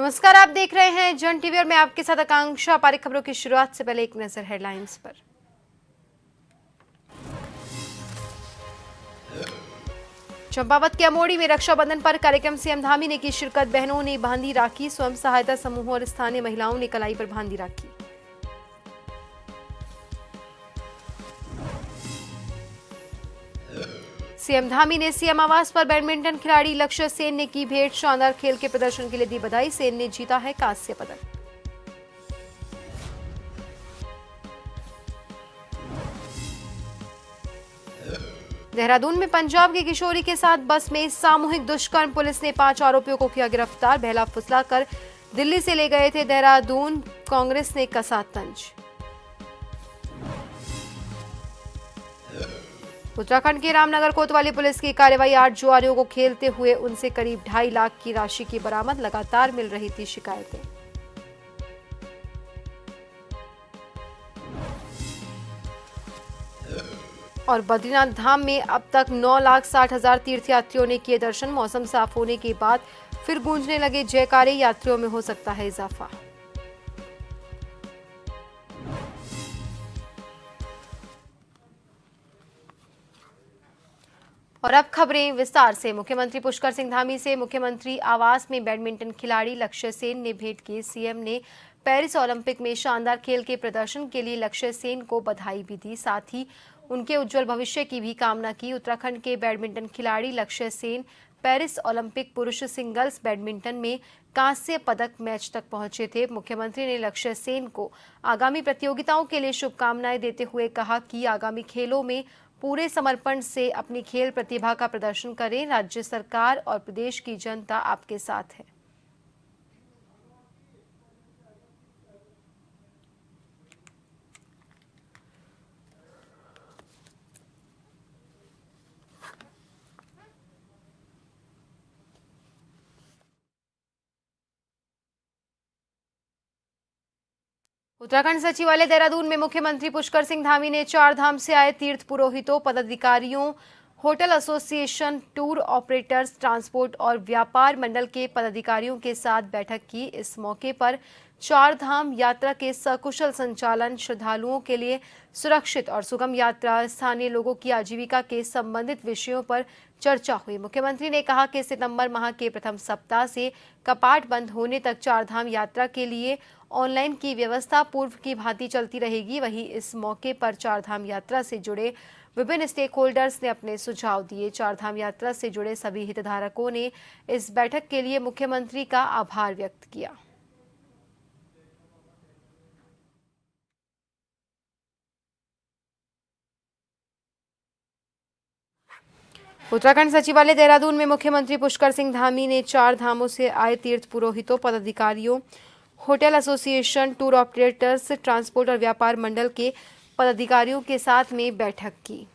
नमस्कार, आप देख रहे हैं जन टीवी और मैं आपके साथ आकांक्षा पारिक। खबरों की शुरुआत से पहले एक नजर हेडलाइंस पर। चंपावत के अमोड़ी में रक्षाबंधन पर कार्यक्रम सीएम धामी ने की शिरकत। बहनों ने बांधी राखी। स्वयं सहायता समूहों और स्थानीय महिलाओं ने कलाई पर बांधी राखी। सीएम धामी ने सीएम आवास पर बैडमिंटन खिलाड़ी लक्ष्य सेन ने की भेंट। शानदार खेल के प्रदर्शन के लिए दी बधाई। सेन ने जीता है कांस्य पदक। देहरादून में पंजाब की किशोरी के साथ बस में सामूहिक दुष्कर्म। पुलिस ने 5 आरोपियों को किया गिरफ्तार। बहला फुसलाकर दिल्ली से ले गए थे देहरादून। कांग्रेस ने कसा तंज। उत्तराखंड के रामनगर कोतवाली पुलिस की कार्रवाई। 8 जुआरियों को खेलते हुए उनसे करीब 2.5 लाख की राशि की बरामद। लगातार मिल रही थी शिकायतें। और बद्रीनाथ धाम में अब तक 9,60,000 तीर्थयात्रियों ने किए दर्शन। मौसम साफ होने के बाद फिर गूंजने लगे जयकारे। यात्रियों में हो सकता है इजाफा। और अब खबरें विस्तार से। मुख्यमंत्री पुष्कर सिंह धामी से मुख्यमंत्री आवास में बैडमिंटन खिलाड़ी लक्ष्य सेन ने भेंट की। सीएम ने पेरिस ओलंपिक में शानदार खेल के प्रदर्शन के लिए लक्ष्य सेन को बधाई भी दी। साथ ही उनके उज्जवल भविष्य की भी कामना की। उत्तराखंड के बैडमिंटन खिलाड़ी लक्ष्य सेन पेरिस ओलंपिक पुरुष सिंगल्स बैडमिंटन में कांस्य पदक मैच तक पहुंचे थे। मुख्यमंत्री ने लक्ष्य सेन को आगामी प्रतियोगिताओं के लिए शुभकामनाएं देते हुए कहा कि आगामी खेलों में पूरे समर्पण से अपनी खेल प्रतिभा का प्रदर्शन करें। राज्य सरकार और प्रदेश की जनता आपके साथ है। उत्तराखंड सचिवालय देहरादून में मुख्यमंत्री पुष्कर सिंह धामी ने 4 धाम से आए तीर्थ पुरोहितों, पदाधिकारियों, hotel association, tour operators, transport और व्यापार मंडल के पदाधिकारियों के साथ बैठक की। इस मौके पर 4 धाम यात्रा के सकुशल संचालन, श्रद्धालुओं के लिए सुरक्षित और सुगम यात्रा, स्थानीय लोगों की आजीविका के संबंधित विषयों पर चर्चा हुई। मुख्यमंत्री ने कहा कि सितंबर माह के प्रथम सप्ताह से कपाट बंद होने तक 4 धाम यात्रा के लिए ऑनलाइन की व्यवस्था पूर्व की भांति चलती रहेगी। वहीं इस मौके पर 4 धाम यात्रा से जुड़े विभिन्न स्टेक होल्डर्स ने अपने सुझाव दिए। 4 धाम यात्रा से जुड़े सभी हितधारकों ने इस बैठक के लिए मुख्यमंत्री का आभार व्यक्त किया। उत्तराखंड सचिवालय देहरादून में मुख्यमंत्री पुष्कर सिंह धामी ने 4 धामों से आए तीर्थ पुरोहितों, पदाधिकारियों, hotel association, tour operators, transport और व्यापार मंडल के पदाधिकारियों के साथ में बैठक की।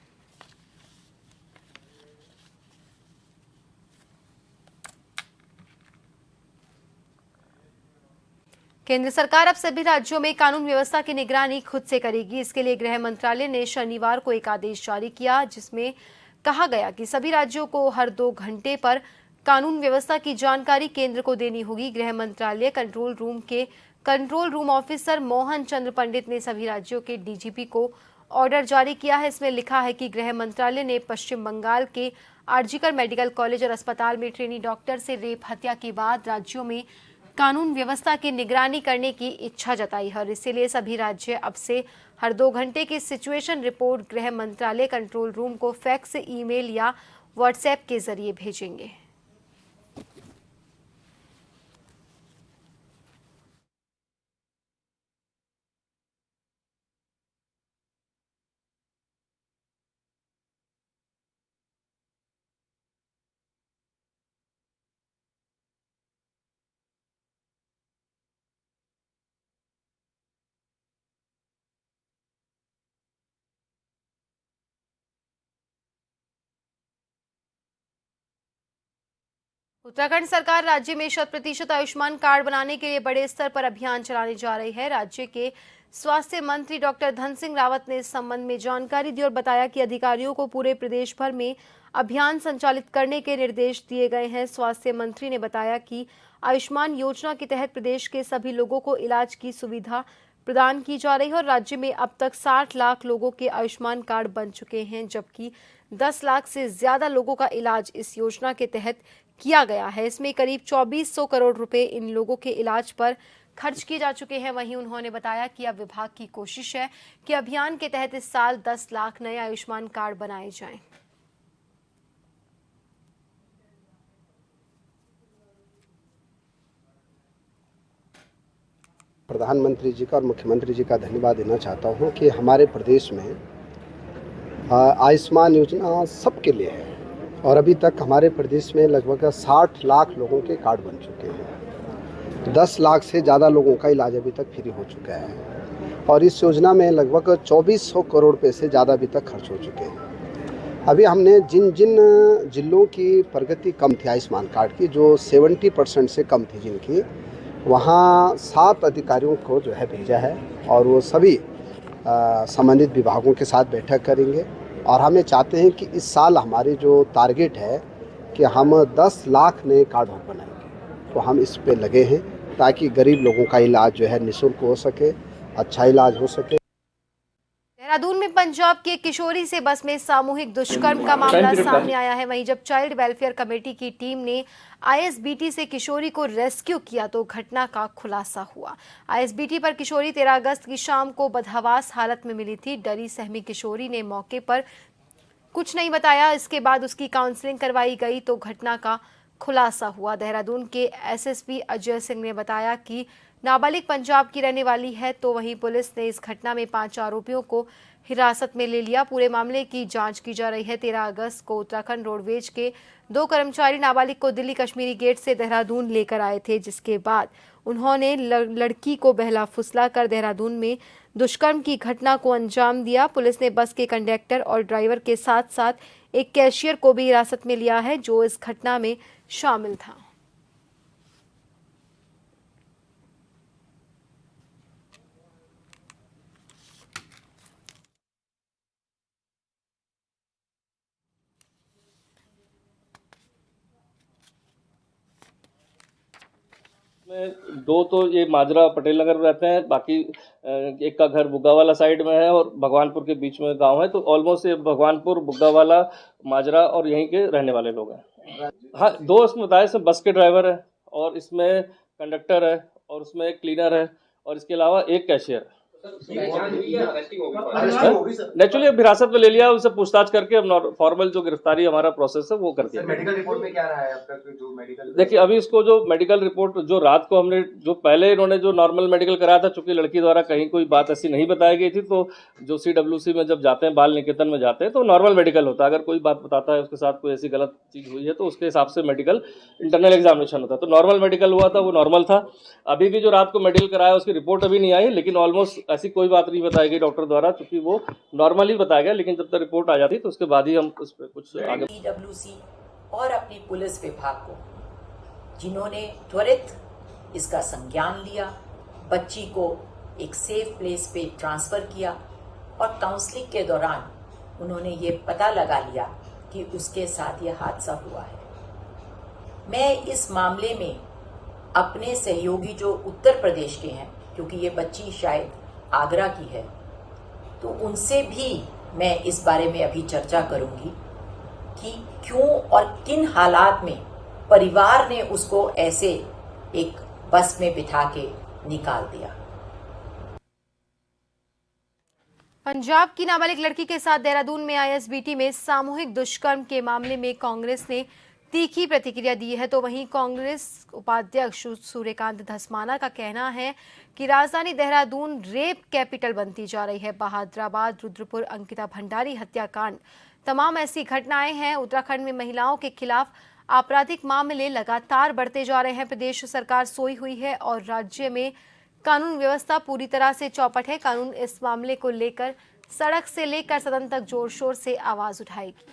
केंद्र सरकार अब सभी राज्यों में कानून व्यवस्था की निगरानी खुद से करेगी। इसके लिए गृह मंत्रालय ने शनिवार को एक आदेश जारी किया, जिसमें कहा गया कि सभी राज्यों को हर 2 घंटे पर कानून व्यवस्था की जानकारी केंद्र को देनी होगी। गृह मंत्रालय कंट्रोल रूम ऑफिसर मोहन चंद्र पंडित ने सभी राज्यों के डीजीपी को ऑर्डर जारी किया है। इसमें लिखा है कि गृह मंत्रालय ने पश्चिम बंगाल के आरजीकर मेडिकल कॉलेज और अस्पताल में ट्रेनी डॉक्टर से रेप हत्या के बाद राज्यों में कानून व्यवस्था की निगरानी करने की इच्छा जताई है और इसीलिए सभी राज्य अब से हर 2 घंटे की सिचुएशन रिपोर्ट गृह मंत्रालय कंट्रोल रूम को फैक्स, ईमेल या व्हाट्सएप के जरिए भेजेंगे। उत्तराखंड सरकार राज्य में 100% आयुष्मान कार्ड बनाने के लिए बड़े स्तर पर अभियान चलाने जा रही है। राज्य के स्वास्थ्य मंत्री डॉक्टर धन सिंह रावत ने इस संबंध में जानकारी दी और बताया कि अधिकारियों को पूरे प्रदेश भर में अभियान संचालित करने के निर्देश दिए गए हैं। स्वास्थ्य मंत्री ने बताया कि आयुष्मान योजना के तहत प्रदेश के सभी लोगों को इलाज की सुविधा प्रदान की जा रही है और राज्य में अब तक 60 लाख लोगों के आयुष्मान कार्ड बन चुके हैं, जबकि 10 लाख से ज्यादा लोगों का इलाज इस योजना के तहत किया गया है। इसमें करीब 2400 करोड़ रुपए इन लोगों के इलाज पर खर्च किए जा चुके हैं। वहीं उन्होंने बताया कि अब विभाग की कोशिश है कि अभियान के तहत इस साल 10 लाख नए आयुष्मान कार्ड बनाए जाएं। प्रधानमंत्री जी का और मुख्यमंत्री जी का धन्यवाद देना चाहता हूं कि हमारे प्रदेश में आयुष्मान योजना सबके लिए है और अभी तक हमारे प्रदेश में लगभग 60 लाख लोगों के कार्ड बन चुके हैं। 10 लाख से ज़्यादा लोगों का इलाज अभी तक फ्री हो चुका है और इस योजना में लगभग 2400 करोड़ रुपये से ज़्यादा अभी तक खर्च हो चुके हैं। अभी हमने जिन जिन जिलों की प्रगति कम थी आयुष्मान कार्ड की, जो 70% से कम थी जिनकी, वहाँ 7 अधिकारियों को जो है भेजा है और वो सभी संबंधित विभागों के साथ बैठक करेंगे और हमें चाहते हैं कि इस साल हमारी जो टारगेट है कि हम 10 लाख नए कार्ड और बनाएंगे, तो हम इस पे लगे हैं ताकि गरीब लोगों का इलाज जो है निःशुल्क हो सके, अच्छा इलाज हो सके। देहरादून में पंजाब के किशोरी से बस में सामूहिक दुष्कर्म का मामला सामने आया है। वहीं जब चाइल्ड वेलफेयर कमेटी की टीम ने आईएसबीटी से किशोरी को रेस्क्यू किया तो घटना का खुलासा हुआ। आईएसबीटी पर किशोरी 13 अगस्त की शाम को बदहवास हालत में मिली थी। डरी सहमी किशोरी ने मौके पर कुछ नहीं बताया। इसके बाद उसकी काउंसलिंग करवाई गई तो घटना का खुलासा हुआ। देहरादून के एसएसपी अजय सिंह ने बताया कि नाबालिग पंजाब की रहने वाली है, तो वहीं पुलिस ने इस घटना में 5 आरोपियों को हिरासत में ले लिया। पूरे मामले की जांच की जा रही है। 13 अगस्त को उत्तराखंड रोडवेज के 2 कर्मचारी नाबालिग को दिल्ली कश्मीरी गेट से देहरादून लेकर आए थे, जिसके बाद उन्होंने लड़की को बहला फुसला कर देहरादून में दुष्कर्म की घटना को अंजाम दिया। पुलिस ने बस के कंडक्टर और ड्राइवर के साथ साथ एक कैशियर को भी हिरासत में लिया है, जो इस घटना में शामिल था। में 2 तो ये माजरा पटेल नगर में रहते हैं, बाकी एक का घर बुग्गावाला साइड में है और भगवानपुर के बीच में गांव है। तो ऑलमोस्ट ये भगवानपुर, बुग्गावाला, माजरा और यहीं के रहने वाले लोग हैं। हाँ, 2 इसमें बताए, इसमें बस के ड्राइवर है और इसमें कंडक्टर है और उसमें एक क्लीनर है और इसके अलावा एक कैशियर है। नेचुरली अब हिरासत में ले लिया, उनसे पूछताछ करके अब फॉर्मल जो गिरफ्तारी हमारा प्रोसेस है वो कर दिया। मेडिकल रिपोर्ट में क्या रहा है अब तक जो मेडिकल? देखिए, अभी इसको जो मेडिकल रिपोर्ट जो रात को हमने जो पहले इन्होंने जो नॉर्मल मेडिकल कराया था, चूंकि लड़की द्वारा कहीं कोई बात ऐसी नहीं बताई गई थी, तो जो CWC में जब जाते हैं, बाल निकेतन में जाते हैं, तो नॉर्मल मेडिकल होता है। अगर कोई बात बताता है उसके साथ कोई ऐसी गलत चीज़ हुई है तो उसके हिसाब से मेडिकल इंटरनल एग्जामिनेशन होता है। तो नॉर्मल मेडिकल हुआ था, वो नॉर्मल था। अभी भी जो रात को मेडिकल कराया उसकी रिपोर्ट अभी नहीं आई, लेकिन ऑलमोस्ट ऐसी कोई बात नहीं बताई गई डॉक्टर द्वारा, चूंकि वो नॉर्मल ही बताया गया। लेकिन जब तक रिपोर्ट आ जाती तो उसके बाद ही हम उस पर कुछ आगे। CWC और अपनी पुलिस विभाग को, जिन्होंने त्वरित इसका संज्ञान लिया, बच्ची को एक सेफ प्लेस पे ट्रांसफ़र किया और काउंसलिंग के दौरान उन्होंने ये पता लगा लिया कि उसके साथ ये हादसा हुआ है। मैं इस मामले में अपने सहयोगी जो उत्तर प्रदेश के हैं, क्योंकि ये बच्ची शायद आगरा की है, तो उनसे भी मैं इस बारे में अभी चर्चा करूंगी कि क्यों और किन हालात में परिवार ने उसको ऐसे एक बस में बिठा के निकाल दिया। पंजाब की नाबालिग लड़की के साथ देहरादून में आईएसबीटी में सामूहिक दुष्कर्म के मामले में कांग्रेस ने तीखी प्रतिक्रिया दी है, तो वहीं कांग्रेस उपाध्यक्ष सूर्यकांत धस्माना का कहना है कि राजधानी देहरादून रेप कैपिटल बनती जा रही है। बहादुराबाद, रुद्रपुर, अंकिता भंडारी हत्याकांड, तमाम ऐसी घटनाएं हैं। उत्तराखंड में महिलाओं के खिलाफ आपराधिक मामले लगातार बढ़ते जा रहे हैं। प्रदेश सरकार सोई हुई है और राज्य में कानून व्यवस्था पूरी तरह से चौपट है। कानून इस मामले को लेकर सड़क से लेकर सदन तक जोर शोर से आवाज उठाएगी।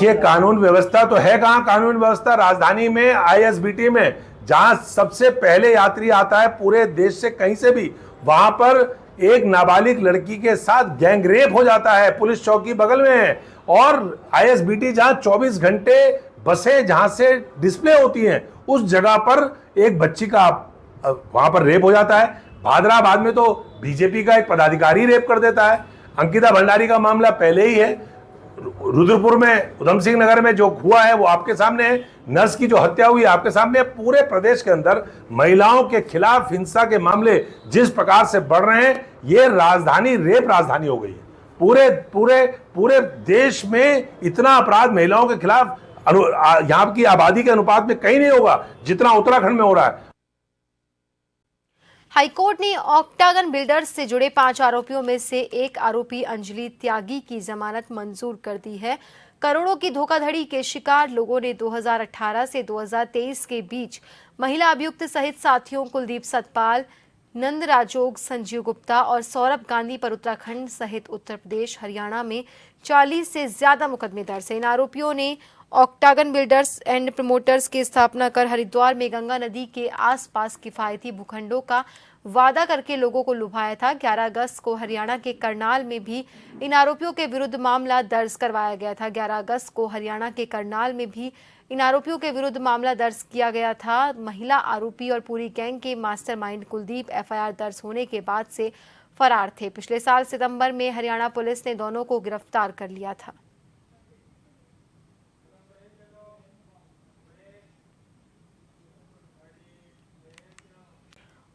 देखिए, कानून व्यवस्था तो है कहाँ कानून व्यवस्था। राजधानी में आईएसबीटी में जहां सबसे पहले यात्री आता है पूरे देश से कहीं से भी, वहां पर एक नाबालिग लड़की के साथ गैंगरेप हो जाता है। पुलिस चौकी बगल में है और आईएसबीटी जहां 24 घंटे बसें जहां से डिस्प्ले होती हैं, उस जगह पर एक बच्ची का वहां पर रेप हो जाता है। भादराबाद में तो बीजेपी का एक पदाधिकारी रेप कर देता है। अंकिता भंडारी का मामला पहले ही है। रुद्रपुर में, उधम सिंह नगर में जो हुआ है वो आपके सामने है। नर्स की जो हत्या हुई आपके सामने है। पूरे प्रदेश के अंदर महिलाओं के खिलाफ हिंसा के मामले जिस प्रकार से बढ़ रहे हैं, ये राजधानी रेप राजधानी हो गई है। पूरे देश में इतना अपराध महिलाओं के खिलाफ यहाँ की आबादी के अनुपात में कहीं नहीं होगा जितना उत्तराखंड में हो रहा है। हाईकोर्ट ने ऑक्टागन बिल्डर्स से जुड़े 5 आरोपियों में से एक आरोपी अंजलि त्यागी की जमानत मंजूर कर दी है। करोड़ों की धोखाधड़ी के शिकार लोगों ने 2018 से 2023 के बीच महिला अभियुक्त सहित साथियों कुलदीप सतपाल, नंद राजोग, संजीव गुप्ता और सौरभ गांधी पर उत्तराखंड सहित उत्तर प्रदेश, हरियाणा में 40 से ज्यादा मुकदमे दर्ज हैं। इन आरोपियों ने ऑक्टागन बिल्डर्स एंड प्रमोटर्स की स्थापना कर हरिद्वार में गंगा नदी के आसपास किफायती भूखंडों का वादा करके लोगों को लुभाया था। 11 अगस्त को हरियाणा के करनाल में भी इन आरोपियों के विरुद्ध मामला दर्ज करवाया गया था। 11 अगस्त को हरियाणा के करनाल में भी इन आरोपियों के विरुद्ध मामला दर्ज किया गया था। महिला आरोपी और पूरी गैंग के मास्टरमाइंड कुलदीप एफआईआर दर्ज होने के बाद से फरार थे। पिछले साल सितंबर में हरियाणा पुलिस ने दोनों को गिरफ्तार कर लिया था।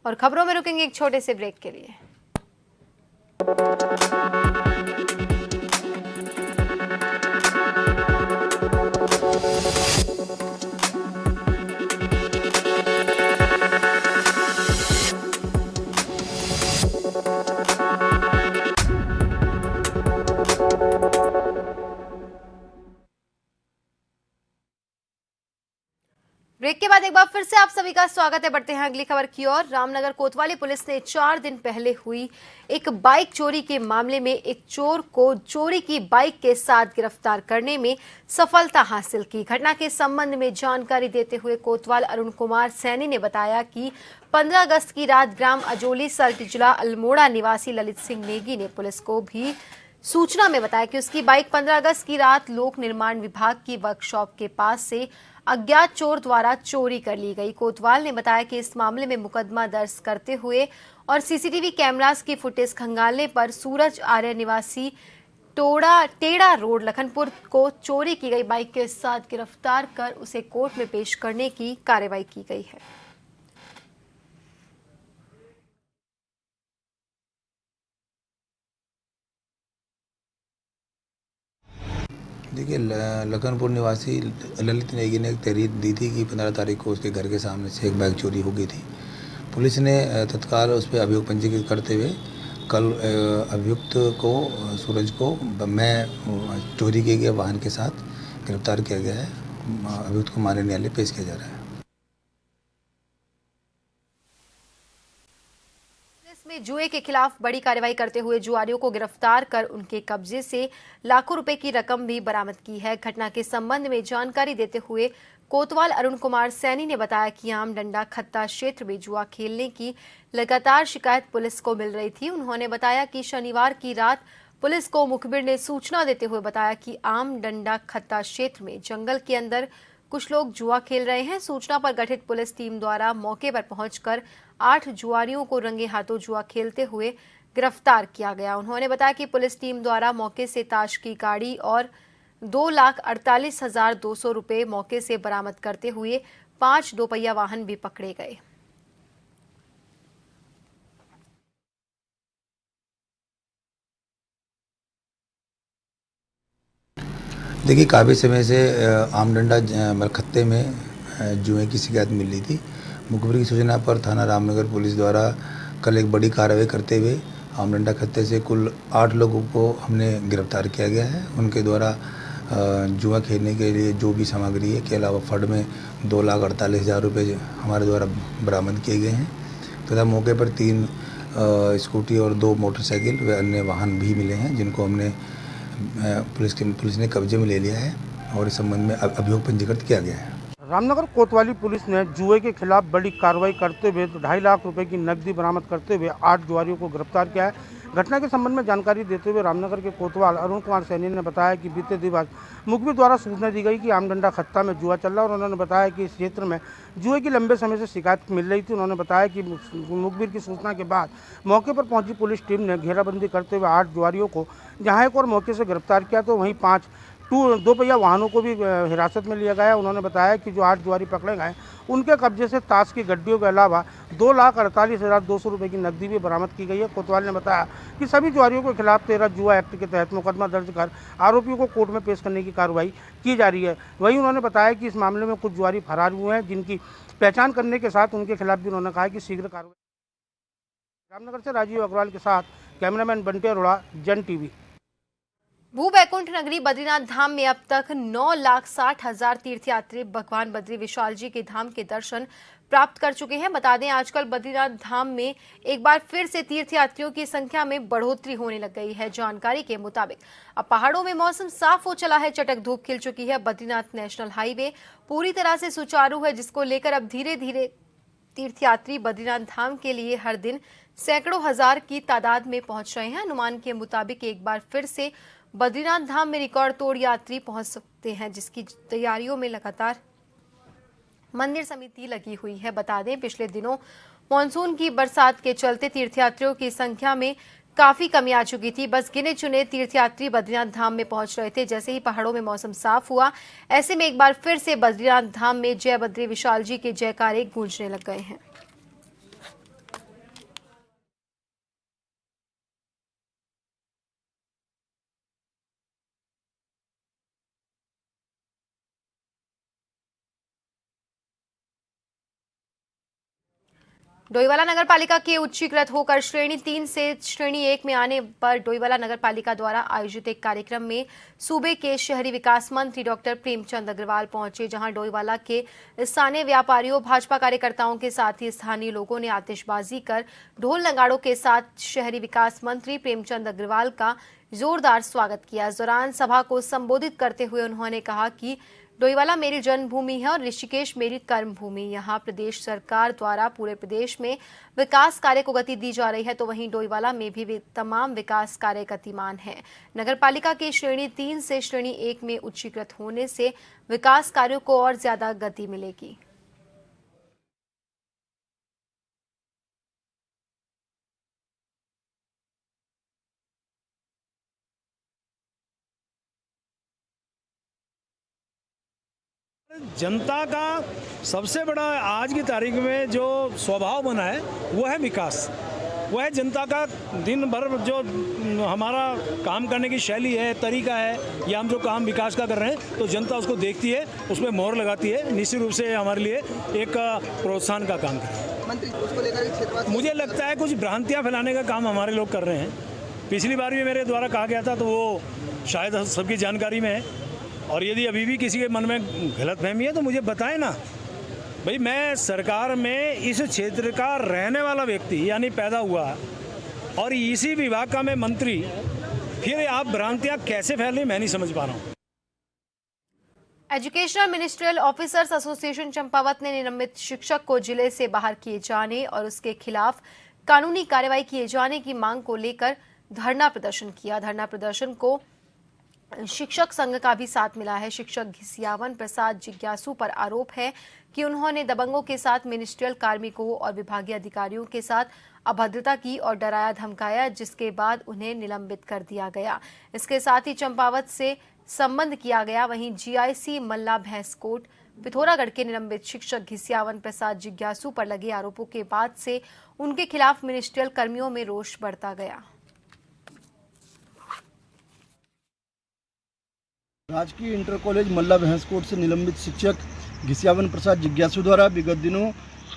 और खबरों में रुकेंगे एक छोटे से ब्रेक के लिए। ब्रेक के बाद एक बार फिर से आप सभी का स्वागत है। बढ़ते हैं अगली खबर की ओर। रामनगर कोतवाली पुलिस ने 4 दिन पहले हुई एक बाइक चोरी के मामले में एक चोर को चोरी की बाइक के साथ गिरफ्तार करने में सफलता हासिल की। घटना के संबंध में जानकारी देते हुए कोतवाल अरुण कुमार सैनी ने बताया कि 15 अगस्त की रात ग्राम अजोली सल्ट जिला अल्मोड़ा निवासी ललित सिंह नेगी ने पुलिस को भी सूचना में बताया कि उसकी बाइक 15 अगस्त की रात लोक निर्माण विभाग की वर्कशॉप के पास से अज्ञात चोर द्वारा चोरी कर ली गई। कोतवाल ने बताया कि इस मामले में मुकदमा दर्ज करते हुए और सीसीटीवी कैमरास की फुटेज खंगालने पर सूरज आर्य निवासी टेड़ा रोड लखनपुर को चोरी की गई बाइक के साथ गिरफ्तार कर उसे कोर्ट में पेश करने की कार्रवाई की गई है। देखिए, लखनपुर निवासी ललित नेगी ने एक तहरीर दी थी कि 15 तारीख को उसके घर के सामने से एक बाइक चोरी हो गई थी। पुलिस ने तत्काल उस पर अभियोग पंजीकृत करते हुए कल अभियुक्त को सूरज को मैं चोरी किए गए वाहन के साथ गिरफ्तार किया गया है। अभियुक्त को माननीय न्यायालय पेश किया जा रहा है। में जुए के खिलाफ बड़ी कार्रवाई करते हुए जुआरियों को गिरफ्तार कर उनके कब्जे से लाखों रुपए की रकम भी बरामद की है। घटना के संबंध में जानकारी देते हुए कोतवाल अरुण कुमार सैनी ने बताया कि आम डंडा खत्ता क्षेत्र में जुआ खेलने की लगातार शिकायत पुलिस को मिल रही थी। उन्होंने बताया कि शनिवार की रात पुलिस को मुखबिर ने सूचना देते हुए बताया कि आम डंडा खत्ता क्षेत्र में जंगल के अंदर कुछ लोग जुआ खेल रहे हैं। सूचना पर गठित पुलिस टीम द्वारा मौके पर पहुंचकर 8 जुआरियों को रंगे हाथों जुआ खेलते हुए गिरफ्तार किया गया। उन्होंने बताया कि पुलिस टीम द्वारा मौके से ताश की गाड़ी और 2,48,200 रुपए मौके से बरामद करते हुए 5 दोपहिया वाहन भी पकड़े गए। देखिए, काफ़ी समय से आमडंडा मलखत्ते में जुए की शिकायत मिल रही थी। मुखबिर की सूचना पर थाना रामनगर पुलिस द्वारा कल एक बड़ी कार्रवाई करते हुए आमडंडा खत्ते से कुल 8 लोगों को हमने गिरफ्तार किया गया है। उनके द्वारा जुआ खेलने के लिए जो भी सामग्री है के अलावा फंड में 2,48,000 रुपये हमारे द्वारा बरामद किए गए हैं तथा मौके पर 3 स्कूटी और 2 मोटरसाइकिल व अन्य वाहन भी मिले हैं, जिनको हमने पुलिस ने कब्जे में ले लिया है। और इस संबंध में अभियोग पंजीकृत किया गया है। रामनगर कोतवाली पुलिस ने जुए के खिलाफ बड़ी कार्रवाई करते हुए 2.5 लाख रुपए की नकदी बरामद करते हुए 8 जुआरियों को गिरफ्तार किया है। घटना के संबंध में जानकारी देते हुए रामनगर के कोतवाल अरुण कुमार सैनी ने बताया कि बीते दिवस मुखबिर द्वारा सूचना दी गई कि आमडंडा खत्ता में जुआ चल रहा है और उन्होंने बताया कि इस क्षेत्र में जुए की लंबे समय से शिकायत मिल रही थी। उन्होंने बताया कि मुखबिर की सूचना के बाद मौके पर पहुंची पुलिस टीम ने घेराबंदी करते हुए 8 जुआरियों को जहां एक और मौके से गिरफ्तार किया तो वहीं 5 दो पहिया वाहनों को भी हिरासत में लिया गया। उन्होंने बताया कि जो 8 जुआरी पकड़े गए उनके कब्जे से ताश की गड्डियों के अलावा 2,48,200 रुपये की नकदी भी बरामद की गई है। कोतवाल ने बताया कि सभी जुआरियों के खिलाफ 13 जुआ एक्ट के तहत मुकदमा दर्ज कर आरोपियों को कोर्ट में पेश करने की कार्रवाई की जा रही है। वहीं उन्होंने बताया कि इस मामले में कुछ जुआरी फरार हुए हैं जिनकी पहचान करने के साथ उनके खिलाफ भी उन्होंने कहा कि शीघ्र कार्रवाई। रामनगर से राजीव अग्रवाल के साथ कैमरामैन बंटे अरोड़ा, जन टीवी। भू बैकुंठ नगरी बद्रीनाथ धाम में अब तक 9,60,000 तीर्थयात्री भगवान बद्री विशाल जी के धाम के दर्शन प्राप्त कर चुके हैं। बता दें आजकल बद्रीनाथ धाम में एक बार फिर से तीर्थयात्रियों की संख्या में बढ़ोतरी होने लग गई है। जानकारी के मुताबिक अब पहाड़ों में मौसम साफ हो चला है, चटक धूप खिल चुकी है। बद्रीनाथ नेशनल हाईवे पूरी तरह से सुचारू है, जिसको लेकर अब धीरे धीरे तीर्थयात्री बद्रीनाथ धाम के लिए हर दिन सैकड़ों हजार की तादाद में पहुंच रहे हैं। अनुमान के मुताबिक एक बार फिर से बद्रीनाथ धाम में रिकॉर्ड तोड़ यात्री पहुंच सकते हैं, जिसकी तैयारियों में लगातार मंदिर समिति लगी हुई है। बता दें पिछले दिनों मानसून की बरसात के चलते तीर्थयात्रियों की संख्या में काफी कमी आ चुकी थी। बस गिने चुने तीर्थयात्री बद्रीनाथ धाम में पहुंच रहे थे। जैसे ही पहाड़ों में मौसम साफ हुआ, ऐसे में एक बार फिर से बद्रीनाथ धाम में जय बद्री विशाल जी के जयकारे गूंजने लग गए हैं। डोईवाला नगर पालिका के उच्चीकृत होकर श्रेणी 3 से श्रेणी 1 में आने पर डोईवाला नगर पालिका द्वारा आयोजित एक कार्यक्रम में सूबे के शहरी विकास मंत्री डॉक्टर प्रेमचंद अग्रवाल पहुंचे, जहां डोईवाला के स्थानीय व्यापारियों, भाजपा कार्यकर्ताओं के साथ ही स्थानीय लोगों ने आतिशबाजी कर ढोल नगाड़ों के साथ शहरी विकास मंत्री प्रेमचंद अग्रवाल का जोरदार स्वागत किया। इस दौरान सभा को संबोधित करते हुए उन्होंने कहा कि डोईवाला मेरी जन्मभूमि है और ऋषिकेश मेरी कर्मभूमि। यहाँ प्रदेश सरकार द्वारा पूरे प्रदेश में विकास कार्य को गति दी जा रही है, तो वहीं डोईवाला में भी तमाम विकास कार्य गतिमान है। नगरपालिका के श्रेणी 3 से श्रेणी 1 में उच्चीकृत होने से विकास कार्यों को और ज्यादा गति मिलेगी। जनता का सबसे बड़ा आज की तारीख में जो स्वभाव बना है वो है विकास। वो है जनता का दिन भर जो हमारा काम करने की शैली है, तरीका है, या हम जो काम विकास का कर रहे हैं तो जनता उसको देखती है, उसमें मोहर लगाती है। निश्चित रूप से हमारे लिए एक प्रोत्साहन का काम कर रहे हैं। मंत्री उसको लेकर मुझे लगता है कुछ भ्रांतियाँ फैलाने का काम हमारे लोग कर रहे हैं। पिछली बार भी मेरे द्वारा कहा गया था तो वो शायद सबकी जानकारी में है, और यदि अभी भी किसी के मन में गलतफहमी है तो मुझे बताएं ना। भाई मैं सरकार में इस क्षेत्र का रहने वाला व्यक्ति यानी पैदा हुआ और इसी विभाग का मैं मंत्री, फिर आप भ्रांतियां कैसे फैल रही मैं नहीं समझ पा रहा हूँ। Educational ministerial officers association Champawat ने निलंबित शिक्षक को जिले से बाहर किए जाने और उसके खिलाफ कानूनी कार्रवाई किए जाने की मांग को लेकर धरना प्रदर्शन किया। धरना प्रदर्शन को शिक्षक संघ का भी साथ मिला है। शिक्षक घिसियावन प्रसाद जिज्ञासु पर आरोप है कि उन्होंने दबंगों के साथ मिनिस्ट्रियल कार्मिकों और विभागीय अधिकारियों के साथ अभद्रता की और डराया धमकाया, जिसके बाद उन्हें निलंबित कर दिया गया। इसके साथ ही चंपावत से संबंध किया गया। वहीं जीआईसी मल्ला भैंसकोट पिथौरागढ़ के निलंबित शिक्षक घिसियावन प्रसाद जिज्ञासु पर लगे आरोपों के बाद से उनके खिलाफ मिनिस्ट्रियल कर्मियों में रोष बढ़ता गया। राजकीय इंटर कॉलेज मल्ला भैंसकोट से निलंबित शिक्षक घिसियावन प्रसाद जिज्ञासु द्वारा विगत दिनों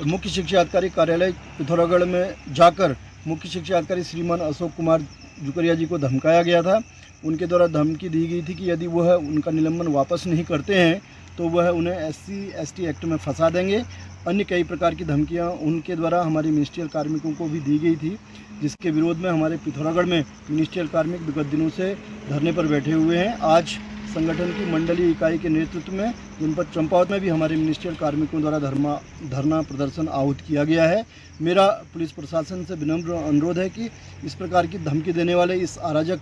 मुख्य शिक्षा अधिकारी कार्यालय पिथौरागढ़ में जाकर मुख्य शिक्षा अधिकारी श्रीमान अशोक कुमार जुकरिया जी को धमकाया गया था। उनके द्वारा धमकी दी गई थी कि यदि वह उनका निलंबन वापस नहीं करते हैं तो वह उन्हें SC/ST एक्ट में फंसा देंगे। अन्य कई प्रकार की धमकियां उनके द्वारा हमारे मिनिस्ट्रियल कार्मिकों को भी दी गई थी, जिसके विरोध में हमारे पिथौरागढ़ में मिनिस्ट्रियल कार्मिक विगत दिनों से धरने पर बैठे हुए हैं। आज संगठन की मंडलीय इकाई के नेतृत्व में जनपद चंपावत में भी हमारे मिनिस्ट्रियल कार्मिकों द्वारा धरना प्रदर्शन आहूत किया गया है। मेरा पुलिस प्रशासन से विनम्र अनुरोध है कि इस प्रकार की धमकी देने वाले इस अराजक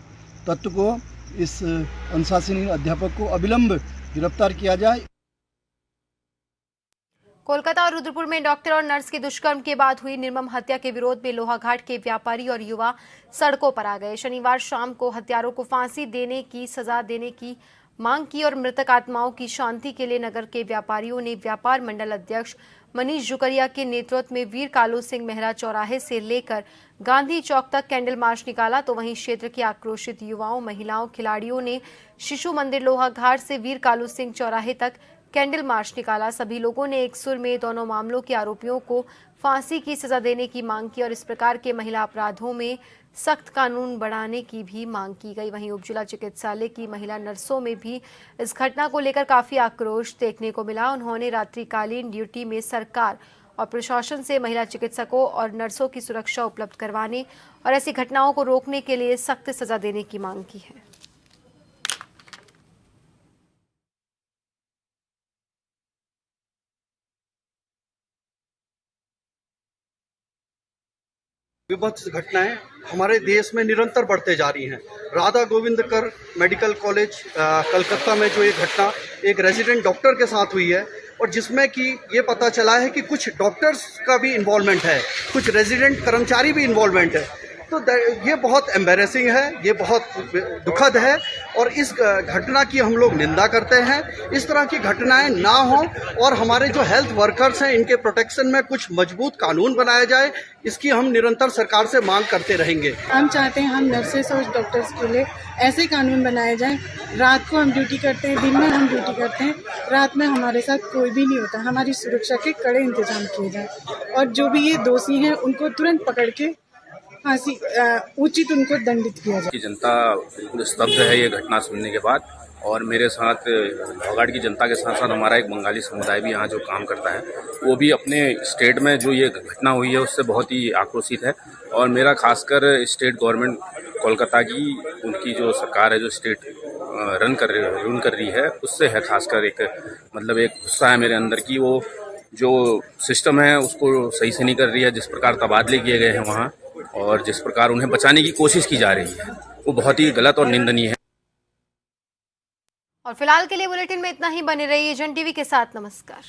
तत्व को, इस अनुशासनहीन अध्यापक को अविलंब गिरफ्तार किया जाए। कोलकाता और रुद्रपुर में डॉक्टर और नर्स के दुष्कर्म के बाद हुई निर्मम हत्या के विरोध में लोहाघाट के व्यापारी और युवा सड़कों पर आ गए। शनिवार शाम को हत्यारों को फांसी देने की सजा देने की मांग की और मृतक आत्माओं की शांति के लिए नगर के व्यापारियों ने व्यापार मंडल अध्यक्ष मनीष जुकरिया के नेतृत्व में वीर कालू सिंह मेहरा चौराहे से लेकर गांधी चौक तक कैंडल मार्च निकाला। तो वहीं क्षेत्र के आक्रोशित युवाओं, महिलाओं, खिलाड़ियों ने शिशु मंदिर लोहाघाट से वीर कालू सिंह चौराहे तक कैंडल मार्च निकाला। सभी लोगों ने एक सुर में दोनों मामलों के आरोपियों को फांसी की सजा देने की मांग की और इस प्रकार के महिला अपराधों में सख्त कानून बढ़ाने की भी मांग की गई। वहीं उपजिला चिकित्सालय की महिला नर्सों में भी इस घटना को लेकर काफी आक्रोश देखने को मिला। उन्होंने रात्रिकालीन ड्यूटी में सरकार और प्रशासन से महिला चिकित्सकों और नर्सों की सुरक्षा उपलब्ध करवाने और ऐसी घटनाओं को रोकने के लिए सख्त सजा देने की मांग की है। विभत्स घटनाएं हमारे देश में निरंतर बढ़ते जा रही हैं। राधा गोविंदकर मेडिकल कॉलेज कलकत्ता में जो ये घटना एक रेजिडेंट डॉक्टर के साथ हुई है और जिसमें कि ये पता चला है कि कुछ डॉक्टर्स का भी इन्वॉल्वमेंट है, कुछ रेजिडेंट कर्मचारी भी इन्वॉल्वमेंट है, तो ये बहुत एम्बैरेसिंग है, ये बहुत दुखद है और इस घटना की हम लोग निंदा करते हैं। इस तरह की घटनाएं ना हो और हमारे जो हेल्थ वर्कर्स हैं इनके प्रोटेक्शन में कुछ मजबूत कानून बनाया जाए, इसकी हम निरंतर सरकार से मांग करते रहेंगे। हम चाहते हैं हम नर्सेस और डॉक्टर्स के लिए ऐसे कानून बनाए जाएं। रात को हम ड्यूटी करते हैं, दिन में हम ड्यूटी करते हैं, रात में हमारे साथ कोई भी नहीं होता। हमारी सुरक्षा के कड़े इंतजाम किए जाए और जो भी ये दोषी हैं उनको तुरंत पकड़ के फांसी उचित उनको दंडित किया जाए। की जनता बिल्कुल स्तब्ध है ये घटना सुनने के बाद और मेरे साथ लोहाघाट की जनता के साथ साथ हमारा एक बंगाली समुदाय भी यहाँ जो काम करता है वो भी अपने स्टेट में जो ये घटना हुई है उससे बहुत ही आक्रोशित है। और मेरा खासकर स्टेट गवर्नमेंट कोलकाता की उनकी जो सरकार है जो स्टेट रन कर रही है उससे है खासकर एक मतलब एक गुस्सा है मेरे अंदर की वो जो सिस्टम है उसको सही से नहीं कर रही है। जिस प्रकार तबादले किए गए हैं वहाँ और जिस प्रकार उन्हें बचाने की कोशिश की जा रही है वो बहुत ही गलत और निंदनीय है। और फिलहाल के लिए बुलेटिन में इतना ही। बने रहिए जन टीवी के साथ। नमस्कार।